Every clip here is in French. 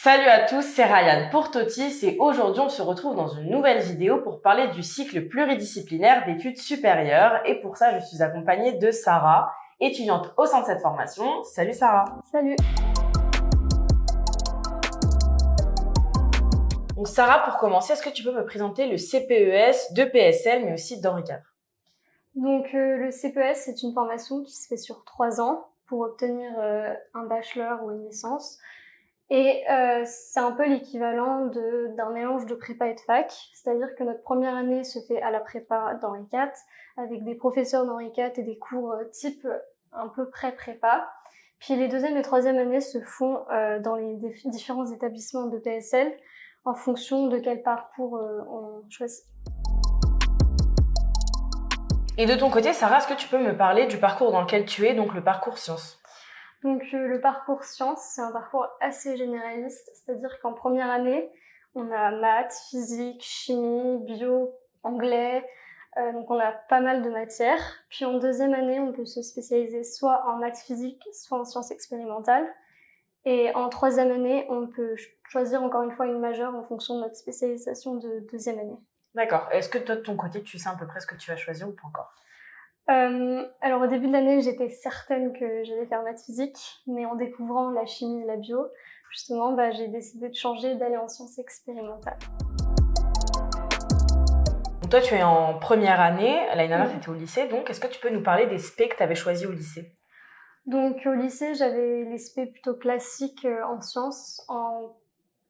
Salut à tous, c'est Ryan pour Totis et aujourd'hui on se retrouve dans une nouvelle vidéo pour parler du cycle pluridisciplinaire d'études supérieures et pour ça je suis accompagnée de Sarah, étudiante au sein de cette formation. Salut Sarah. Salut. Donc Sarah, pour commencer, est-ce que tu peux me présenter le CPES de PSL mais aussi d'Henri IV? Donc le CPES c'est une formation qui se fait sur 3 ans pour obtenir un bachelor ou une licence. Et c'est un peu l'équivalent d'un mélange de prépa et de fac, c'est-à-dire que notre première année se fait à la prépa d'Henri IV, avec des professeurs d'Henri IV et des cours type un peu pré-prépa. Puis les deuxième et troisième années se font dans les différents établissements de PSL, en fonction de quel parcours on choisit. Et de ton côté, Sarah, est-ce que tu peux me parler du parcours dans lequel tu es, donc le parcours sciences? Donc le parcours sciences, c'est un parcours assez généraliste, c'est-à-dire qu'en première année, on a maths, physique, chimie, bio, anglais, donc on a pas mal de matières. Puis en deuxième année, on peut se spécialiser soit en maths physique, soit en sciences expérimentales. Et en troisième année, on peut choisir encore une fois une majeure en fonction de notre spécialisation de deuxième année. D'accord. Est-ce que toi, de ton côté, tu sais à peu près ce que tu vas choisir ou pas encore? Alors au début de l'année, j'étais certaine que j'allais faire maths physique, mais en découvrant la chimie et la bio, justement, j'ai décidé de changer, d'aller en sciences expérimentales. Donc toi, tu es en première année, l'année dernière, tu Oui. étais au lycée, donc est-ce que tu peux nous parler des spé que tu avais choisis au lycée? Donc au lycée, j'avais les spé plutôt classiques en sciences. En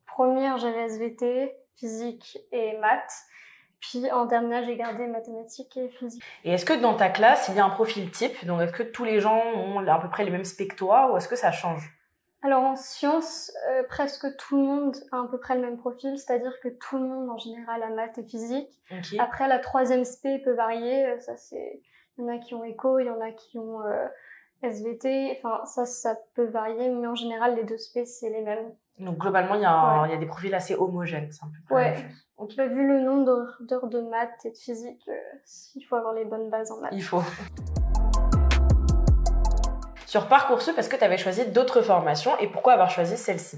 première, j'avais SVT, physique et maths. Puis en terminale, j'ai gardé mathématiques et physique. Et est-ce que dans ta classe, il y a un profil type? Donc est-ce que tous les gens ont à peu près les mêmes spé que toi ou est-ce que ça change? Alors en sciences, presque tout le monde a à peu près le même profil, c'est-à-dire que tout le monde en général a maths et physique. Ok. Après la troisième spé peut varier, il y en a qui ont éco, il y en a qui ont SVT, enfin ça peut varier, mais en général les deux spé c'est les mêmes. Donc globalement, il y a des profils assez homogènes, c'est un peu près la même chose. Okay. Vu le nombre d'heures de maths et de physique, il faut avoir les bonnes bases en maths. Il faut. Sur Parcoursup, est-ce que tu avais choisi d'autres formations et pourquoi avoir choisi celle-ci?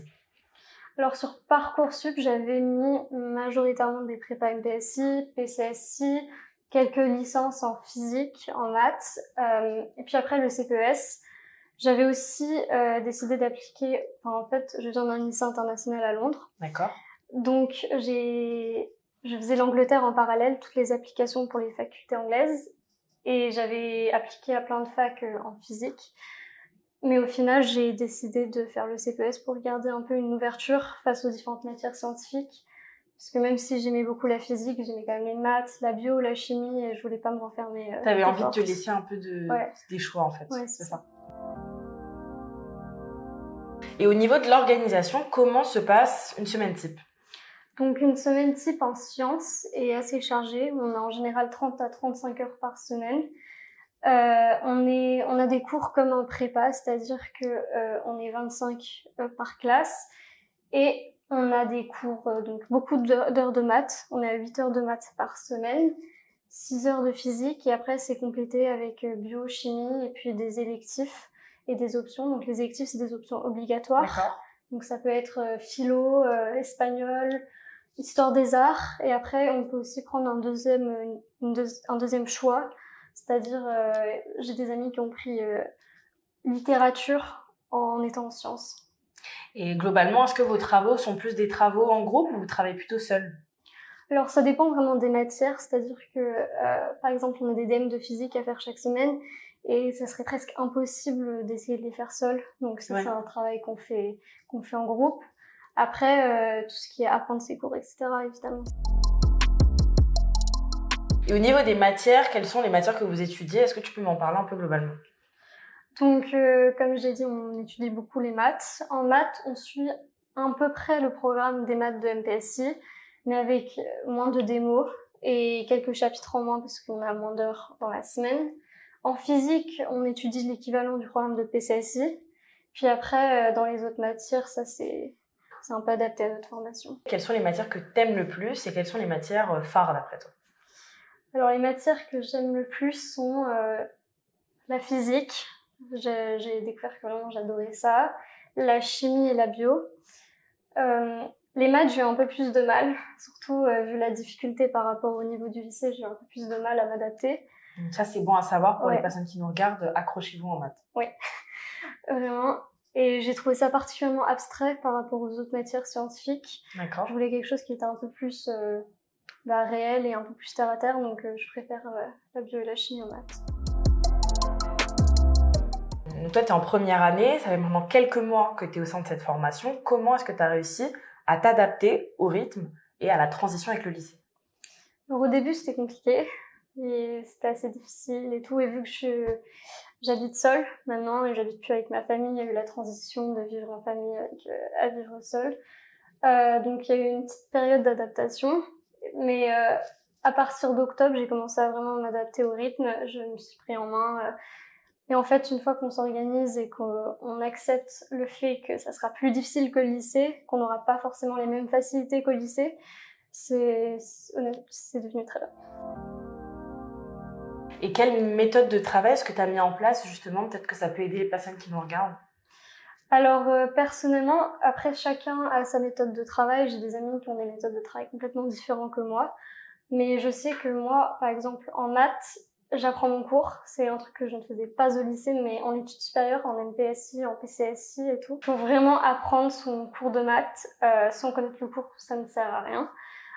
Alors sur Parcoursup, j'avais mis majoritairement des prépas MPSI, PCSI, quelques licences en physique, en maths, et puis après le CPES. J'avais aussi décidé d'appliquer, en fait, je viens d'un lycée international à Londres. D'accord. Donc je faisais l'Angleterre en parallèle, toutes les applications pour les facultés anglaises, et j'avais appliqué à plein de facs en physique. Mais au final, j'ai décidé de faire le CPES pour garder un peu une ouverture face aux différentes matières scientifiques. Parce que même si j'aimais beaucoup la physique, j'aimais quand même les maths, la bio, la chimie, et je voulais pas me renfermer. T'avais envie de te laisser un peu des choix en fait. Ouais, c'est ça. Et au niveau de l'organisation, comment se passe une semaine type? Donc une semaine type en sciences est assez chargée. On a en général 30 à 35 heures par semaine. On a des cours comme en prépa, c'est-à-dire que on est 25 par classe et on a des cours, donc beaucoup d'heures de maths. On est à 8 heures de maths par semaine, 6 heures de physique et après c'est complété avec bio, chimie et puis des électifs et des options. Donc les électifs c'est des options obligatoires. D'accord. Donc ça peut être philo, espagnol, histoire des arts et après on peut aussi prendre un deuxième choix. C'est-à-dire, j'ai des amis qui ont pris littérature en étant en sciences. Et globalement, est-ce que vos travaux sont plus des travaux en groupe ou vous travaillez plutôt seul? Alors, ça dépend vraiment des matières. C'est-à-dire que, par exemple, on a des DM de physique à faire chaque semaine et ça serait presque impossible d'essayer de les faire seul. Donc, ça, c'est un travail qu'on fait en groupe. Après, tout ce qui est apprendre ses cours, etc., évidemment. Et au niveau des matières, quelles sont les matières que vous étudiez? Est-ce que tu peux m'en parler un peu globalement? Donc, comme j'ai dit, on étudie beaucoup les maths. En maths, on suit à peu près le programme des maths de MPSI, mais avec moins de démos et quelques chapitres en moins parce qu'on a moins d'heures dans la semaine. En physique, on étudie l'équivalent du programme de PCSI. Puis après, dans les autres matières, ça c'est un peu adapté à notre formation. Quelles sont les matières que t'aimes le plus et quelles sont les matières phares d'après toi? Alors les matières que j'aime le plus sont la physique. J'ai découvert que vraiment j'adorais ça. La chimie et la bio. Les maths, j'ai eu un peu plus de mal, surtout vu la difficulté par rapport au niveau du lycée, j'ai eu un peu plus de mal à m'adapter. Donc ça, c'est bon à savoir pour Ouais. les personnes qui nous regardent. Accrochez-vous en maths. Oui, vraiment. Et j'ai trouvé ça particulièrement abstrait par rapport aux autres matières scientifiques. D'accord. Je voulais quelque chose qui était un peu plus réel et un peu plus terre à terre, donc je préfère la bio et la chimie en maths. Donc toi, tu es en première année, ça fait maintenant quelques mois que tu es au sein de cette formation. Comment est-ce que tu as réussi à t'adapter au rythme et à la transition avec le lycée? Alors, au début, c'était compliqué et c'était assez difficile et tout. Et vu que j'habite seule maintenant et j'habite plus avec ma famille, il y a eu la transition de vivre en famille à vivre seule. Donc, il y a eu une petite période d'adaptation. Mais à partir d'octobre, j'ai commencé à vraiment m'adapter au rythme. Je me suis pris en main. Et en fait, une fois qu'on s'organise et qu'on accepte le fait que ça sera plus difficile que le lycée, qu'on n'aura pas forcément les mêmes facilités qu'au lycée, c'est devenu très bien. Et quelle méthode de travail est-ce que tu as mis en place justement? Peut-être que ça peut aider les personnes qui nous regardent. Alors personnellement, après chacun a sa méthode de travail. J'ai des amis qui ont des méthodes de travail complètement différentes que moi. Mais je sais que moi, par exemple, en maths, j'apprends mon cours. C'est un truc que je ne faisais pas au lycée, mais en études supérieures, en MPSI, en PCSI et tout. Il faut vraiment apprendre son cours de maths. Sans connaître le cours, ça ne sert à rien.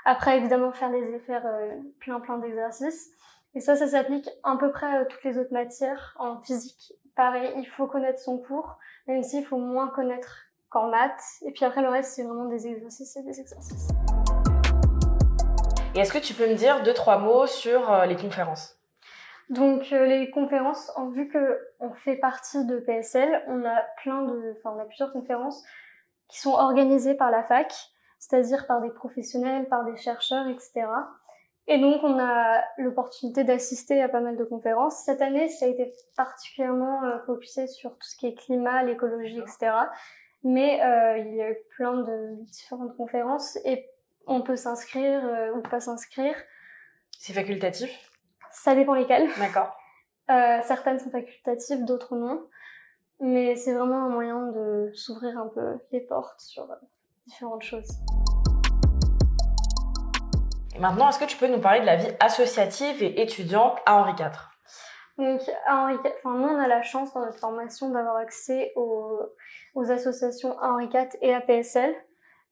Après, évidemment, faire plein d'exercices. Et ça s'applique à peu près à toutes les autres matières. En physique, pareil, il faut connaître son cours, même s'il faut moins connaître qu'en maths. Et puis après, le reste, c'est vraiment des exercices et des exercices. Et est-ce que tu peux me dire 2-3 mots sur les conférences? Donc les conférences, vu qu'on fait partie de PSL, on a plusieurs conférences qui sont organisées par la fac, c'est-à-dire par des professionnels, par des chercheurs, etc. Et donc on a l'opportunité d'assister à pas mal de conférences. Cette année, ça a été particulièrement focusé sur tout ce qui est climat, l'écologie, etc. Mais il y a eu plein de différentes conférences et on peut s'inscrire ou pas s'inscrire. C'est facultatif? Ça dépend lesquelles. D'accord. Certaines sont facultatives, d'autres non. Mais c'est vraiment un moyen de s'ouvrir un peu les portes sur différentes choses. Et maintenant, est-ce que tu peux nous parler de la vie associative et étudiante à Henri IV? Donc, nous, on a la chance dans notre formation d'avoir accès aux associations à Henri IV et à PSL.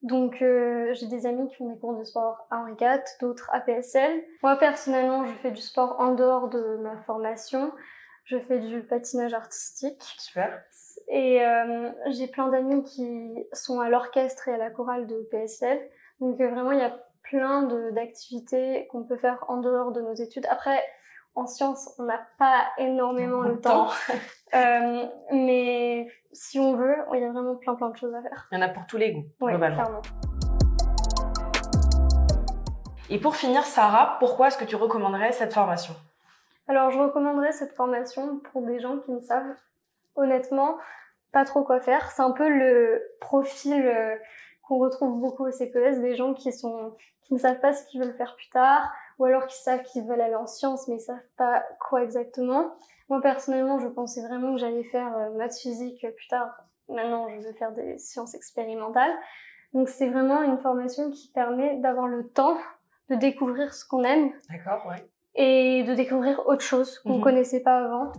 Donc, j'ai des amis qui font des cours de sport à Henri IV, d'autres à PSL. Moi, personnellement, je fais du sport en dehors de ma formation. Je fais du patinage artistique. Super. Et j'ai plein d'amis qui sont à l'orchestre et à la chorale de PSL. Donc, vraiment, il y a plein d'activités qu'on peut faire en dehors de nos études. Après, en sciences, on n'a pas énormément le temps. Mais si on veut, il y a vraiment plein de choses à faire. Il y en a pour tous les goûts, oui, globalement. Clairement. Et pour finir, Sarah, pourquoi est-ce que tu recommanderais cette formation? Alors, je recommanderais cette formation pour des gens qui ne savent honnêtement pas trop quoi faire. C'est un peu le profil qu'on retrouve beaucoup au CPES, des gens qui ne savent pas ce qu'ils veulent faire plus tard, ou alors qui savent qu'ils veulent aller en sciences, mais ils savent pas quoi exactement. Moi, personnellement, je pensais vraiment que j'allais faire maths physique plus tard. Maintenant, je veux faire des sciences expérimentales. Donc, c'est vraiment une formation qui permet d'avoir le temps de découvrir ce qu'on aime. D'accord, ouais. Et de découvrir autre chose qu'on connaissait pas avant.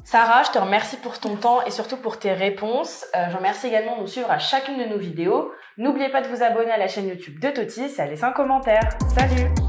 Sarah, je te remercie pour ton temps et surtout pour tes réponses. Je remercie également de nous suivre à chacune de nos vidéos. N'oubliez pas de vous abonner à la chaîne YouTube de Totis et à laisser un commentaire. Salut!